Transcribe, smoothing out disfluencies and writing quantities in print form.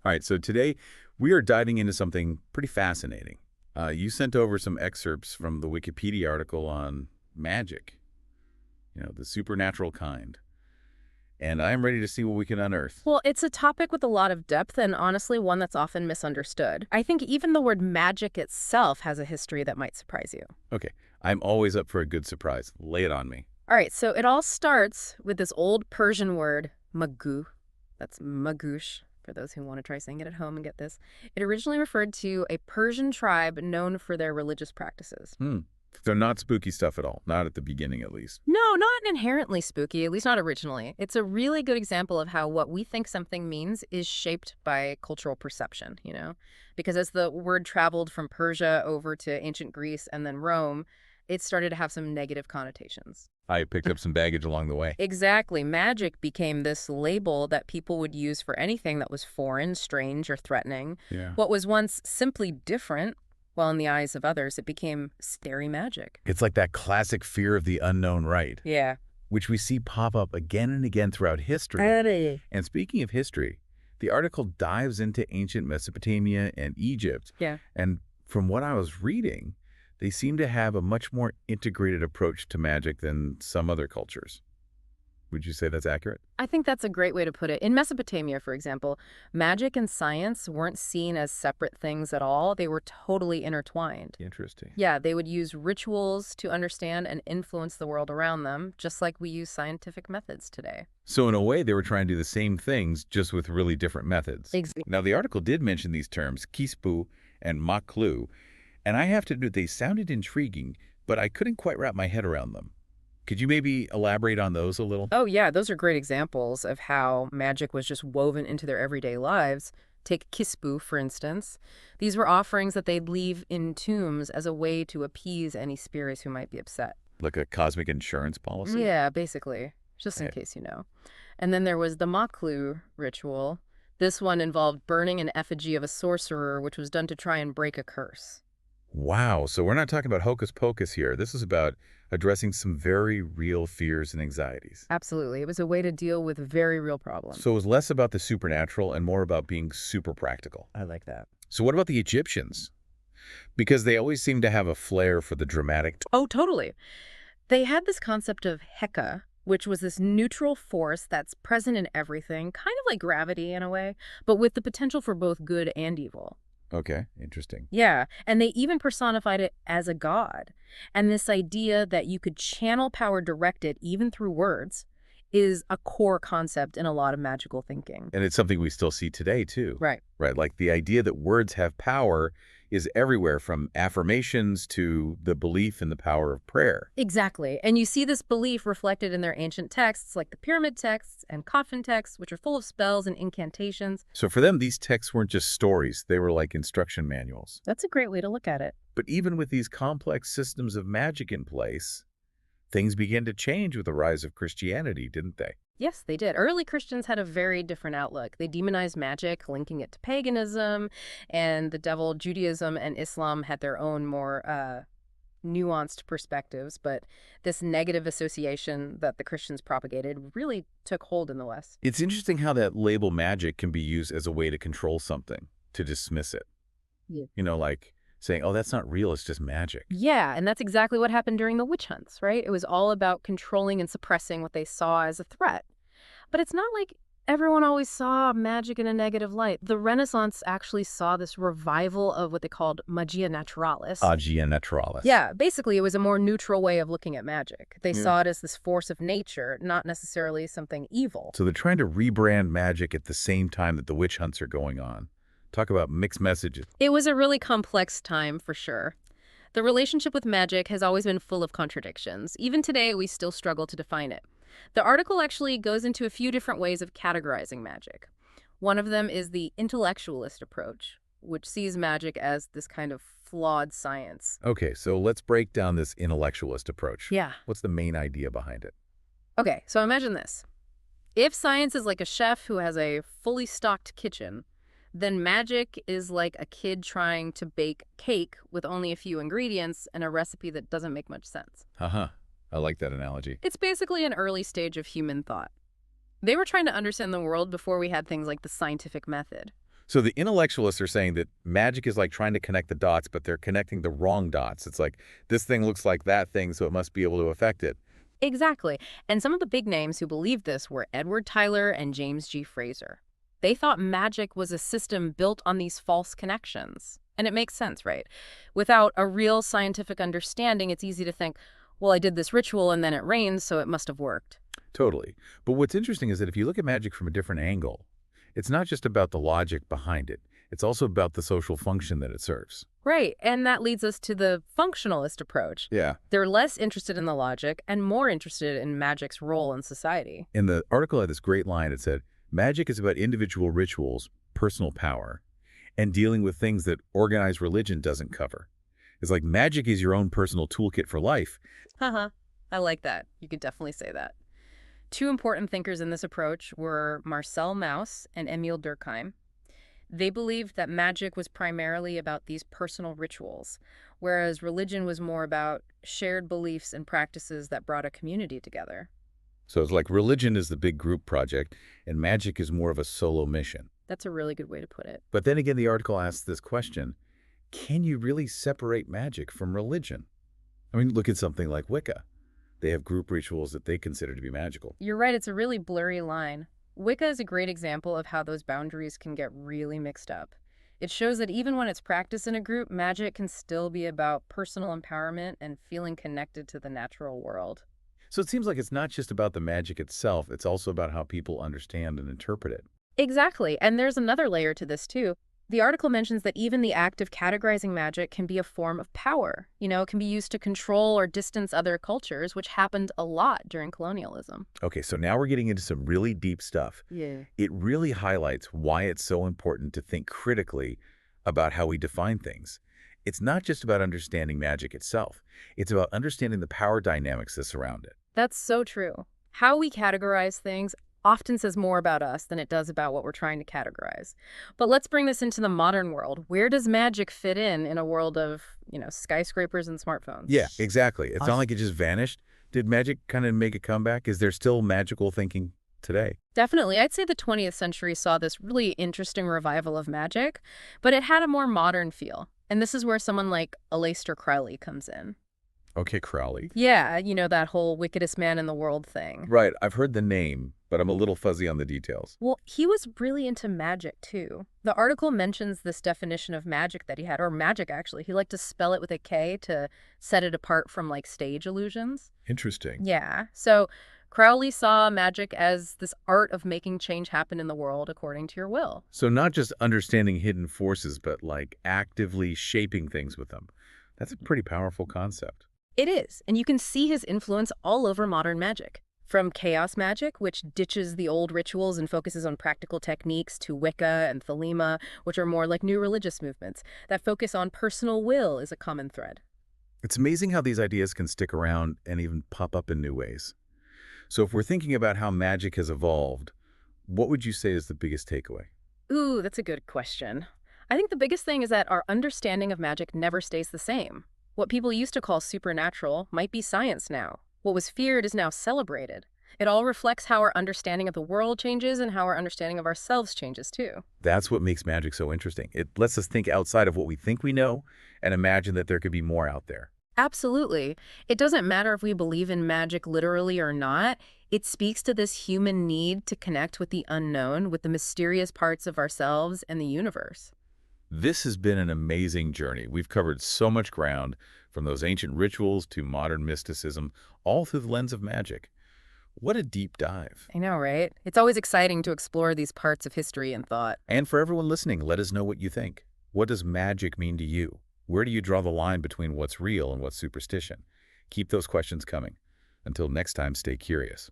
All right, so today we are diving into something pretty fascinating. You sent over some excerpts from the Wikipedia article on magic, the supernatural kind. And I am ready to see what we can unearth. Well, it's a topic with a lot of depth and honestly one that's often misunderstood. I think even the word magic itself has a history that might surprise you. Okay, I'm always up for a good surprise. Lay it on me. All right, so it all starts with this old Persian word, magu. That's magoosh, for those who want to try saying it at home and get this. It originally referred to a Persian tribe known for their religious practices. So not spooky stuff at all. Not at the beginning, at least. No, not inherently spooky, at least not originally. It's a really good example of how what we think something means is shaped by cultural perception. Because as the word traveled from Persia over to ancient Greece and then Rome, it started to have some negative connotations. I picked up some baggage along the way. Exactly. Magic became this label that people would use for anything that was foreign, strange, or threatening. Yeah. What was once simply different, well, in the eyes of others, it became scary magic. It's like that classic fear of the unknown, right? Yeah. Which we see pop up again and again throughout history. And speaking of history, the article dives into ancient Mesopotamia and Egypt. Yeah. And from what I was reading, they seem to have a much more integrated approach to magic than some other cultures. Would you say that's accurate? I think that's a great way to put it. In Mesopotamia, for example, magic and science weren't seen as separate things at all. They were totally intertwined. Interesting. Yeah, they would use rituals to understand and influence the world around them, just like we use scientific methods today. So in a way, they were trying to do the same things, just with really different methods. Exactly. Now, the article did mention these terms, kispu and maklu, and I have to admit they sounded intriguing, but I couldn't quite wrap my head around them. Could you maybe elaborate on those a little? Oh, yeah, those are great examples of how magic was just woven into their everyday lives. Take kispu, for instance. These were offerings that they'd leave in tombs as a way to appease any spirits who might be upset. Like a cosmic insurance policy? Yeah, basically, just in case you know. And then there was the maklu ritual. This one involved burning an effigy of a sorcerer, which was done to try and break a curse. Wow, so we're not talking about hocus pocus here. This is about addressing some very real fears and anxieties. Absolutely. It was a way to deal with very real problems. So it was less about the supernatural and more about being super practical. I like that. So what about the Egyptians? Because they always seem to have a flair for the dramatic. Oh, totally. They had this concept of Heka, which was this neutral force that's present in everything, kind of like gravity in a way, but with the potential for both good and evil. Okay, interesting. Yeah, and they even personified it as a god. And this idea that you could channel power directed even through words is a core concept in a lot of magical thinking. And it's something we still see today, too. Right. Right, like the idea that words have power is everywhere, from affirmations to the belief in the power of prayer. Exactly. And you see this belief reflected in their ancient texts, like the pyramid texts and coffin texts, which are full of spells and incantations. So for them, these texts weren't just stories. They were like instruction manuals. That's a great way to look at it. But even with these complex systems of magic in place, things began to change with the rise of Christianity, didn't they? Yes, they did. Early Christians had a very different outlook. They demonized magic, linking it to paganism, and the devil. Judaism and Islam had their own more nuanced perspectives, but this negative association that the Christians propagated really took hold in the West. It's interesting how that label magic can be used as a way to control something, to dismiss it. Yeah. Like saying, oh, that's not real, it's just magic. Yeah, and that's exactly what happened during the witch hunts, right? It was all about controlling and suppressing what they saw as a threat. But it's not like everyone always saw magic in a negative light. The Renaissance actually saw this revival of what they called magia naturalis. Magia naturalis. Yeah, basically it was a more neutral way of looking at magic. They saw it as this force of nature, not necessarily something evil. So they're trying to rebrand magic at the same time that the witch hunts are going on. Talk about mixed messages. It was a really complex time, for sure. The relationship with magic has always been full of contradictions. Even today, we still struggle to define it. The article actually goes into a few different ways of categorizing magic. One of them is the intellectualist approach, which sees magic as this kind of flawed science. Okay, so let's break down this intellectualist approach. Yeah. What's the main idea behind it? Okay, so imagine this. If science is like a chef who has a fully stocked kitchen, then magic is like a kid trying to bake cake with only a few ingredients and a recipe that doesn't make much sense. I like that analogy. It's basically an early stage of human thought. They were trying to understand the world before we had things like the scientific method. So the intellectualists are saying that magic is like trying to connect the dots, but they're connecting the wrong dots. It's like, this thing looks like that thing, so it must be able to affect it. Exactly. And some of the big names who believed this were Edward Tyler and James G. Fraser. They thought magic was a system built on these false connections. And it makes sense, right? Without a real scientific understanding, it's easy to think, well, I did this ritual and then it rained, so it must have worked. Totally. But what's interesting is that if you look at magic from a different angle, it's not just about the logic behind it. It's also about the social function that it serves. Right, and that leads us to the functionalist approach. Yeah. They're less interested in the logic and more interested in magic's role in society. In the article had this great line. It said, magic is about individual rituals, personal power, and dealing with things that organized religion doesn't cover. It's like magic is your own personal toolkit for life. Haha, I like that. You could definitely say that. Two important thinkers in this approach were Marcel Mauss and Emile Durkheim. They believed that magic was primarily about these personal rituals, whereas religion was more about shared beliefs and practices that brought a community together. So it's like religion is the big group project, and magic is more of a solo mission. That's a really good way to put it. But then again, the article asks this question, can you really separate magic from religion? I mean, look at something like Wicca. They have group rituals that they consider to be magical. You're right, it's a really blurry line. Wicca is a great example of how those boundaries can get really mixed up. It shows that even when it's practiced in a group, magic can still be about personal empowerment and feeling connected to the natural world. So it seems like it's not just about the magic itself, it's also about how people understand and interpret it. Exactly, and there's another layer to this too. The article mentions that even the act of categorizing magic can be a form of power. It can be used to control or distance other cultures, which happened a lot during colonialism. Okay, so now we're getting into some really deep stuff. Yeah. It really highlights why it's so important to think critically about how we define things. It's not just about understanding magic itself. It's about understanding the power dynamics that surround it. That's so true. How we categorize things often says more about us than it does about what we're trying to categorize. But let's bring this into the modern world. Where does magic fit in a world of, skyscrapers and smartphones? Yeah, exactly. It's not like it just vanished. Did magic kind of make a comeback? Is there still magical thinking today? Definitely. I'd say the 20th century saw this really interesting revival of magic, but it had a more modern feel. And this is where someone like Aleister Crowley comes in. Okay, Crowley. Yeah, that whole wickedest man in the world thing. Right, I've heard the name, but I'm a little fuzzy on the details. Well, he was really into magic, too. The article mentions this definition of magic that he had, or magic, actually. He liked to spell it with a K to set it apart from, stage illusions. Interesting. Yeah. So Crowley saw magic as this art of making change happen in the world according to your will. So not just understanding hidden forces, but actively shaping things with them. That's a pretty powerful concept. It is, and you can see his influence all over modern magic. From chaos magic, which ditches the old rituals and focuses on practical techniques, to Wicca and Thelema, which are more like new religious movements that focus on personal will, is a common thread. It's amazing how these ideas can stick around and even pop up in new ways. So if we're thinking about how magic has evolved, what would you say is the biggest takeaway? Ooh, that's a good question. I think the biggest thing is that our understanding of magic never stays the same. What people used to call supernatural might be science now. What was feared is now celebrated. It all reflects how our understanding of the world changes and how our understanding of ourselves changes too. That's what makes magic so interesting. It lets us think outside of what we think we know and imagine that there could be more out there. Absolutely. It doesn't matter if we believe in magic literally or not. It speaks to this human need to connect with the unknown, with the mysterious parts of ourselves and the universe. This has been an amazing journey. We've covered so much ground, from those ancient rituals to modern mysticism, all through the lens of magic. What a deep dive. I know, right? It's always exciting to explore these parts of history and thought. And for everyone listening, let us know what you think. What does magic mean to you? Where do you draw the line between what's real and what's superstition? Keep those questions coming. Until next time, stay curious.